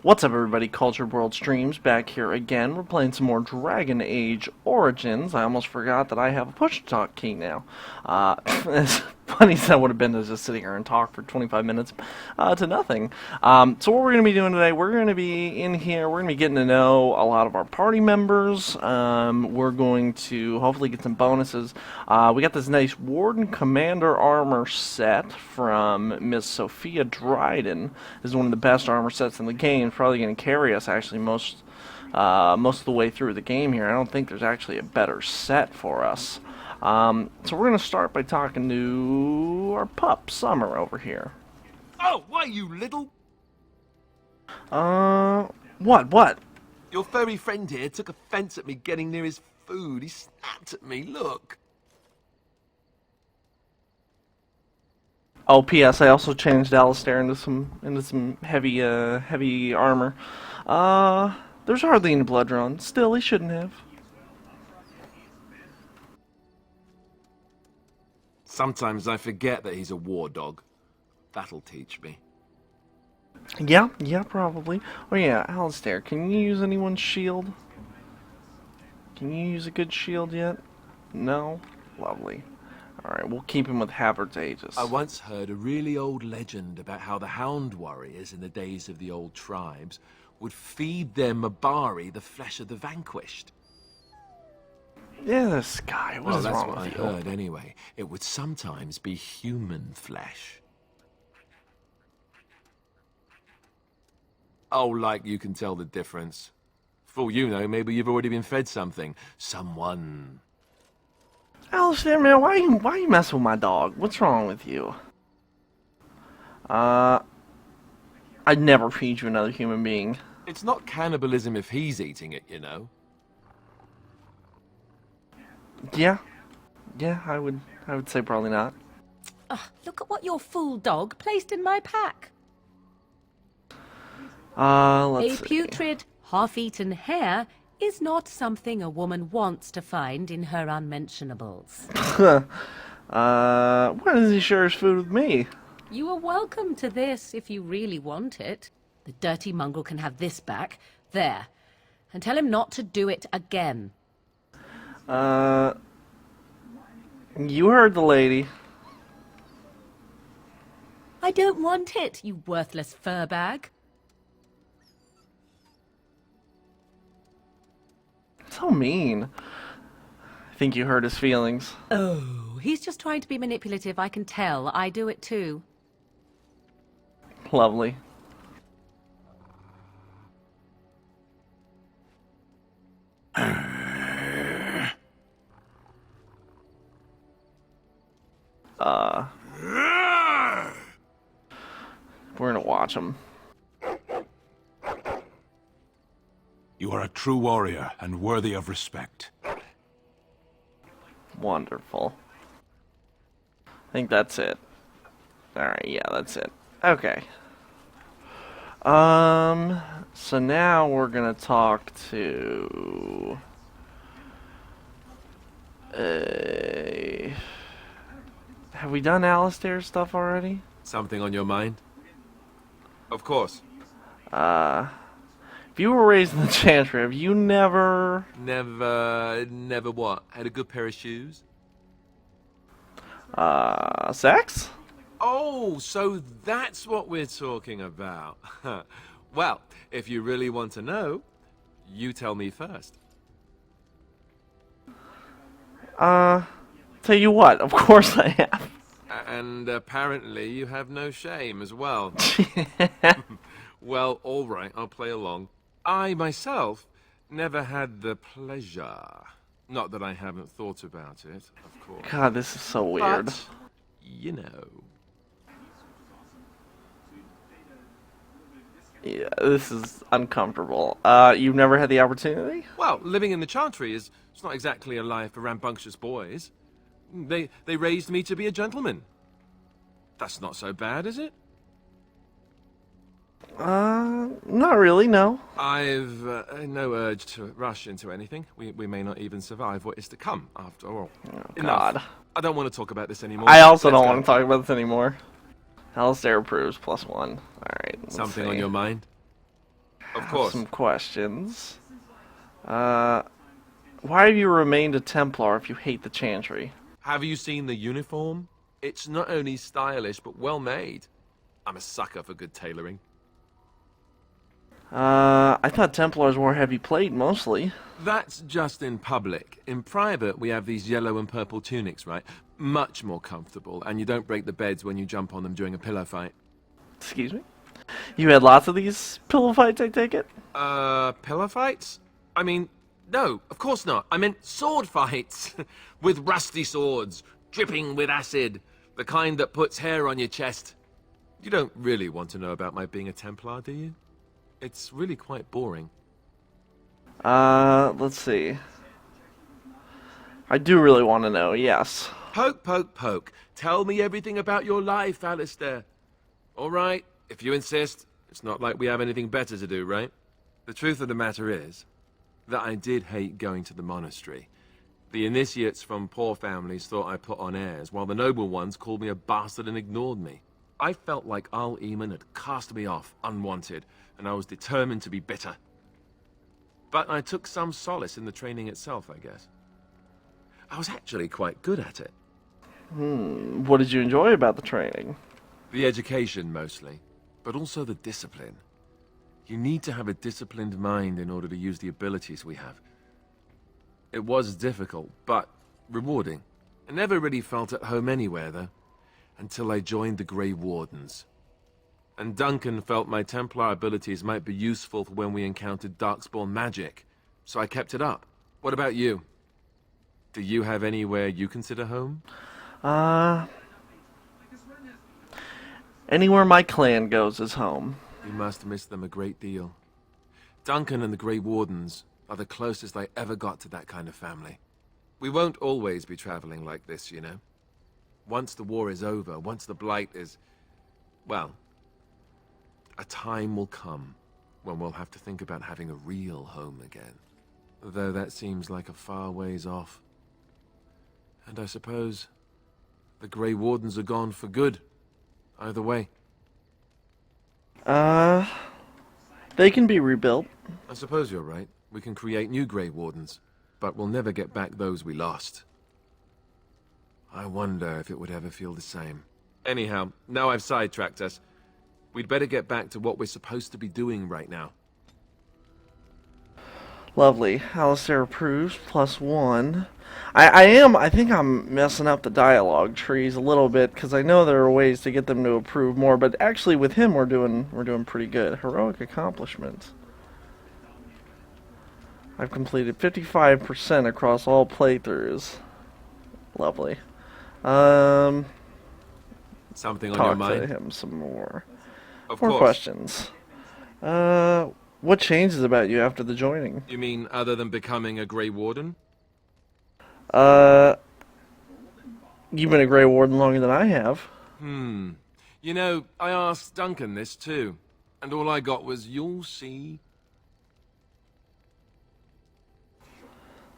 What's up, everybody? CulturED Streams back here again. We're playing some more Dragon Age Origins. I almost forgot that I have a push-to-talk key now. As funny as that would have been to just sit here and talk for 25 minutes to nothing. So what we're going to be doing today, we're going to be in here, we're going to be getting to know a lot of our party members. We're going to hopefully get some bonuses. We got this nice Warden Commander armor set from Miss Sophia Dryden. This is one of the best armor sets in the game. It's probably going to carry us actually most of the way through the game here. I don't think there's actually a better set for us. So we're going to start by talking to our pup, Summer, over here. Oh, why, you little... What? Your furry friend here took offense at me getting near his food. He snapped at me, look. Oh, P.S. I also changed Alistair into some heavy armor. There's hardly any blood drawn. Still, he shouldn't have. Sometimes I forget that he's a war dog. That'll teach me. Yeah, probably. Oh yeah, Alistair, can you use anyone's shield? Can you use a good shield yet? No? Lovely. Alright, we'll keep him with Havard's Aegis. I once heard a really old legend about how the Hound warriors in the days of the old tribes would feed their Mabari the flesh of the vanquished. Yeah, this guy, what is that's wrong what with I you? heard anyway. It would sometimes be human flesh. Oh, like you can tell the difference. For all you know, maybe you've already been fed something. Someone. Alistair, man, why you messing with my dog? What's wrong with you? I'd never feed you another human being. It's not cannibalism if he's eating it, you know. Yeah, I would say probably not. Look at what your fool dog placed in my pack. Let's A see. putrid, half-eaten hare is not something a woman wants to find in her unmentionables. When does he share his food with me? You are welcome to this if you really want it. The dirty mongrel can have this back. There. And tell him not to do it again. You heard the lady. I don't want it, you worthless fur bag. So mean. I think you hurt his feelings. Oh, he's just trying to be manipulative, I can tell. I do it too. Lovely. We're gonna watch him. You are a true warrior and worthy of respect. Wonderful. I think that's it. Alright, yeah, that's it. Okay. So now we're gonna talk to... have we done Alistair's stuff already? Something on your mind? Of course. If you were raised in the Chantry, have you never... Never what? Had a good pair of shoes? Sex? Oh, so that's what we're talking about. Well, if you really want to know, you tell me first. Tell you what, of course I have. And apparently you have no shame as well. Well, all right, I'll play along. I, myself, never had the pleasure. Not that I haven't thought about it, of course. God, this is so weird. But, you know. Yeah, this is uncomfortable. You've never had the opportunity? Well, living in the Chantry is it's not exactly a life for rambunctious boys. They raised me to be a gentleman. That's not so bad, is it? Not really, no. I've no urge to rush into anything. We may not even survive what is to come, after all. Oh, Enough. God. I don't want to talk about this anymore. I also Let's don't go. want to talk about this anymore. Alistair approves, +1. Alright, let's Something see. on your mind? Of have course. some questions. Why have you remained a Templar if you hate the Chantry? Have you seen the uniform? It's not only stylish, but well made. I'm a sucker for good tailoring. I thought Templars wore heavy plate mostly. That's just in public. In private, we have these yellow and purple tunics, right? Much more comfortable, and you don't break the beds when you jump on them during a pillow fight. Excuse me? You had lots of these pillow fights, I take it? Pillow fights? I mean, no, of course not. I meant sword fights. With rusty swords, dripping with acid. The kind that puts hair on your chest. You don't really want to know about my being a Templar, do you? It's really quite boring. Let's see. I do really want to know, yes. Poke, poke, poke. Tell me everything about your life, Alistair. All right, if you insist. It's not like we have anything better to do, right? The truth of the matter is that I did hate going to the monastery. The initiates from poor families thought I put on airs, while the noble ones called me a bastard and ignored me. I felt like Al-Eamon had cast me off, unwanted, and I was determined to be bitter. But I took some solace in the training itself, I guess. I was actually quite good at it. What did you enjoy about the training? The education, mostly, but also the discipline. You need to have a disciplined mind in order to use the abilities we have. It was difficult, but rewarding. I never really felt at home anywhere, though, until I joined the Grey Wardens. And Duncan felt my Templar abilities might be useful for when we encountered Darkspawn magic, so I kept it up. What about you? Do you have anywhere you consider home? Anywhere my clan goes is home. You must miss them a great deal. Duncan and the Grey Wardens are the closest I ever got to that kind of family. We won't always be traveling like this, you know. Once the war is over, once the Blight is... well, a time will come when we'll have to think about having a real home again. Though that seems like a far ways off. And I suppose the Grey Wardens are gone for good. Either way. They can be rebuilt. I suppose you're right. We can create new Grey Wardens, but we'll never get back those we lost. I wonder if it would ever feel the same. Anyhow, now I've sidetracked us. We'd better get back to what we're supposed to be doing right now. Lovely. Alistair approves, +1. I think I'm messing up the dialogue trees a little bit, because I know there are ways to get them to approve more, but actually with him we're doing pretty good. Heroic accomplishments. I've completed 55% across all playthroughs. Lovely. Something on your Talk to mind? him some more. Of More course. questions. What changes about you after the joining? You mean other than becoming a Grey Warden? You've been a Grey Warden longer than I have. You know, I asked Duncan this too, and all I got was, "You'll see."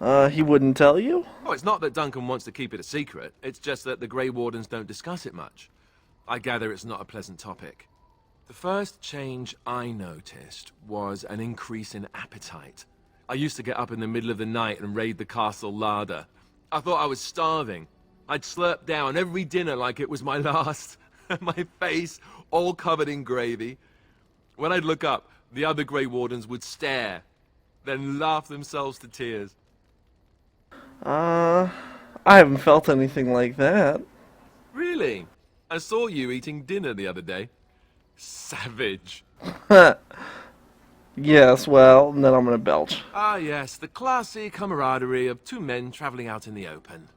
He wouldn't tell you? Oh, it's not that Duncan wants to keep it a secret. It's just that the Grey Wardens don't discuss it much. I gather it's not a pleasant topic. The first change I noticed was an increase in appetite. I used to get up in the middle of the night and raid the castle larder. I thought I was starving. I'd slurp down every dinner like it was my last. My face all covered in gravy. When I'd look up, the other Grey Wardens would stare, then laugh themselves to tears. I haven't felt anything like that. Really? I saw you eating dinner the other day. Savage. Yes, well, and then I'm gonna belch. Ah, yes, the classy camaraderie of two men traveling out in the open.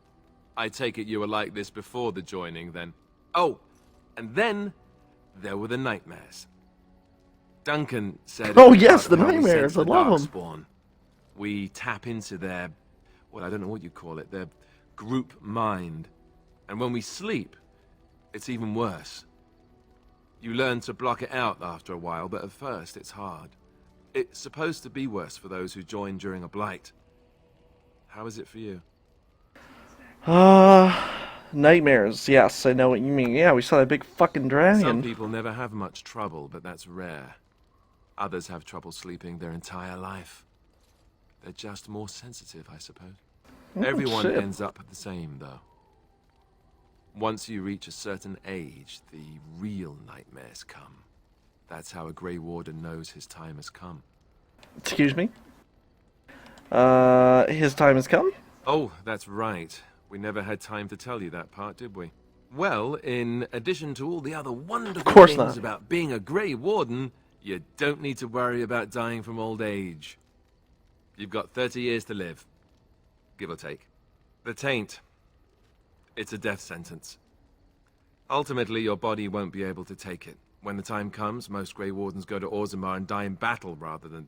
I take it you were like this before the joining, then. Oh, and then there were the nightmares. Duncan said... Oh, yes, the how we nightmares, sense I the love 'em. Darkspawn. We tap into their... well, I don't know what you call it, their group mind. And when we sleep, it's even worse. You learn to block it out after a while, but at first it's hard. It's supposed to be worse for those who join during a blight. How is it for you? Nightmares. Yes, I know what you mean. Yeah, we saw that big fucking dragon. Some people never have much trouble, but that's rare. Others have trouble sleeping their entire life. They're just more sensitive, I suppose. Everyone shit. ends up the same, though. Once you reach a certain age, the real nightmares come. That's how a Grey Warden knows his time has come. Excuse me? His time has come? Oh, that's right. We never had time to tell you that part, did we? Well, in addition to all the other wonderful course things not. about being a Grey Warden, you don't need to worry about dying from old age. You've got 30 years to live, give or take. The taint. It's a death sentence. Ultimately, your body won't be able to take it. When the time comes, most Grey Wardens go to Orzammar and die in battle rather than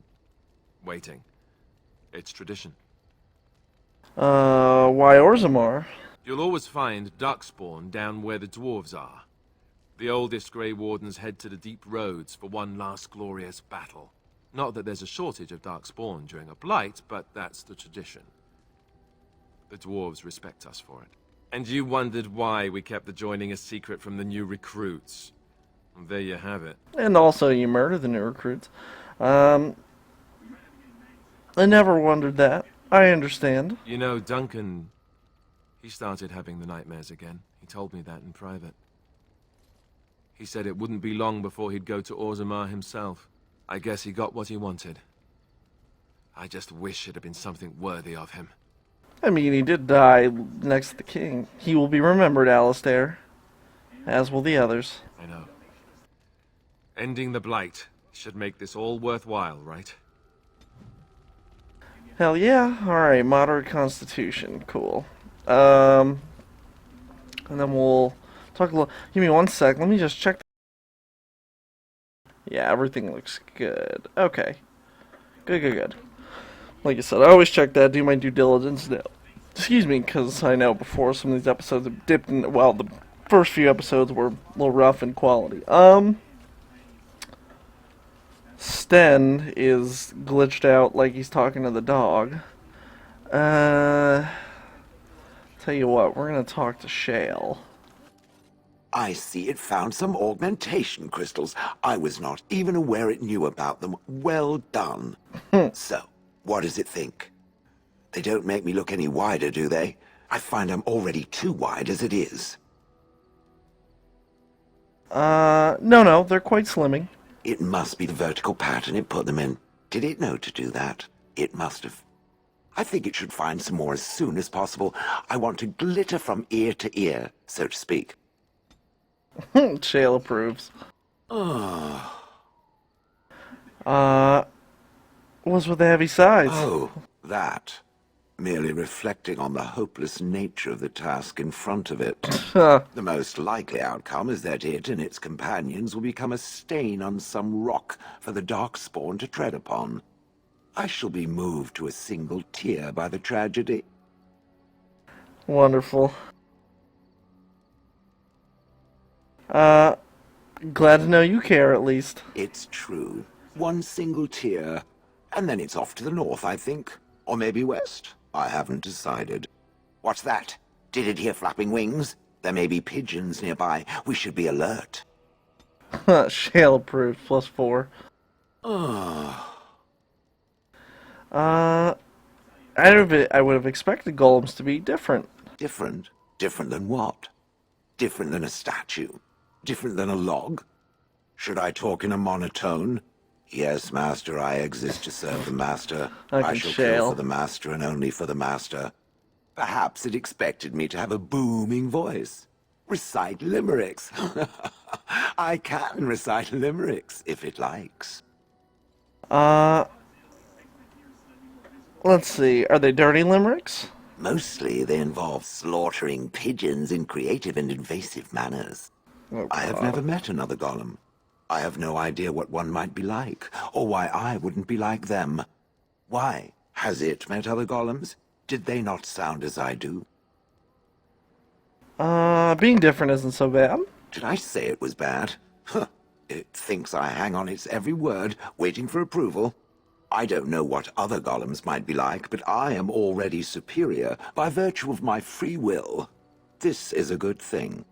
waiting. It's tradition. Why Orzammar? You'll always find Darkspawn down where the dwarves are. The oldest Grey Wardens head to the deep roads for one last glorious battle. Not that there's a shortage of Darkspawn during a blight, but that's the tradition. The dwarves respect us for it. And you wondered why we kept the joining a secret from the new recruits. Well, there you have it. And also, you murder the new recruits. I never wondered that. I understand. You know, Duncan, he started having the nightmares again. He told me that in private. He said it wouldn't be long before he'd go to Orzammar himself. I guess he got what he wanted. I just wish it had been something worthy of him. I mean, he did die next to the king. He will be remembered, Alistair. As will the others. I know. Ending the blight should make this all worthwhile, right? Hell yeah. Alright, moderate constitution. Cool. And then we'll talk a little... Give me 1 sec. Let me just check. Yeah, everything looks good. Okay. Good. Like I said, I always check that, do my due diligence now. Excuse me, because I know before some of these episodes have dipped in... Well, the first few episodes were a little rough in quality. Sten is glitched out like he's talking to the dog. Tell you what, we're gonna talk to Shale. I see it found some augmentation crystals. I was not even aware it knew about them. Well done. So, what does it think? They don't make me look any wider, do they? I find I'm already too wide as it is. No, they're quite slimming. It must be the vertical pattern it put them in. Did it know to do that? It must have. I think it should find some more as soon as possible. I want to glitter from ear to ear, so to speak. Shale approves. What's with the heavy sides? Oh, that. Merely reflecting on the hopeless nature of the task in front of it. The most likely outcome is that it and its companions will become a stain on some rock for the Darkspawn to tread upon. I shall be moved to a single tear by the tragedy. Wonderful. Glad to know you care, at least. It's true. One single tear, and then it's off to the north, I think. Or maybe west. I haven't decided. What's that? Did it hear flapping wings? There may be pigeons nearby. We should be alert. Shale approved, +4. I would have expected golems to be different. Different? Different than what? Different than a statue? Different than a log? Should I talk in a monotone? Yes, Master, I exist to serve the Master. I shall kill for the Master and only for the Master. Perhaps it expected me to have a booming voice. Recite limericks. I can recite limericks, if it likes. Let's see, are they dirty limericks? Mostly they involve slaughtering pigeons in creative and invasive manners. Oh, I have never met another golem. I have no idea what one might be like, or why I wouldn't be like them. Why? Has it met other golems? Did they not sound as I do? Being different isn't so bad. Did I say it was bad? Huh. It thinks I hang on its every word, waiting for approval. I don't know what other golems might be like, but I am already superior by virtue of my free will. This is a good thing.